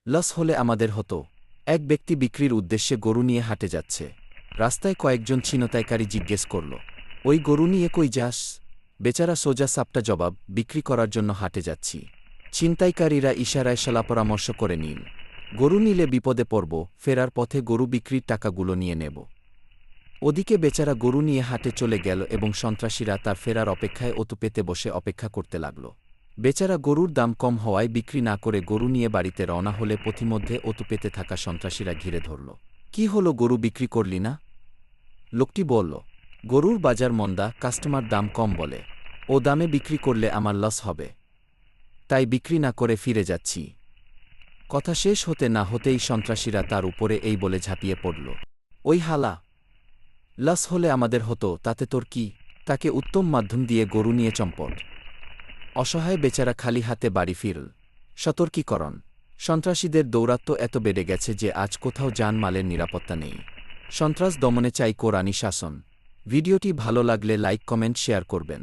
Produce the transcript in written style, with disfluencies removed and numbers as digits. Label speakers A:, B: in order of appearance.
A: Loss হলে আমাদের হতো। এক ব্যক্তি বিক্রির উদ্দেশ্যে গরু নিয়ে হাটে যাচ্ছে। রাস্তায় কয়েকজন ছিনতাইকারী জিজ্ঞেস করল, ওই গরু নিয়ে কই যাস? বেচারা সোজা সাপটা জবাব, বিক্রি করার জন্য হাটে যাচ্ছি। ছিনতাইকারীরা ইশারায় পরামর্শ করে নিল, গরু নিলে বিপদে পড়ব, ফেরার পথে গরু বিক্রির টাকাগুলো নিয়ে নেব। ওদিকে বেচারা গরু নিয়ে হাটে চলে গেল এবং সন্ত্রাসীরা তার ফেরার অপেক্ষায় অতু পেতে বসে অপেক্ষা করতে লাগল। বেচারা গরুর দাম কম হওয়ায় বিক্রি না করে গরু নিয়ে বাড়িতে রওনা হলে পথিমধ্যে অতু পেতে থাকা সন্ত্রাসীরা ঘিরে ধরল। কি হলো, গরু বিক্রি করলি না? লোকটি বলল, গরুর বাজার মন্দা, কাস্টমার দাম কম বলে, ও দামে বিক্রি করলে আমার লস হবে, তাই বিক্রি না করে ফিরে যাচ্ছি। কথা শেষ হতে না হতেই সন্ত্রাসীরা তার উপরে এই বলে ঝাঁপিয়ে পড়ল, ওই হালা, লস হলে আমাদের হতো, তাতে তোর কি? তাকে উত্তম মাধ্যম দিয়ে গরু নিয়ে চম্পট। অসহায় বেচারা খালি হাতে বাড়ি ফিরল। সতর্কীকরণ: সন্ত্রাসীদের দৌরাত্ম্য এত বেড়ে গেছে যে আজ কোথাও জানমালের নিরাপত্তা নেই। সন্ত্রাস দমনে চাই কোরআনী শাসন। ভিডিওটি ভালো লাগলে লাইক, কমেন্ট, শেয়ার করবেন।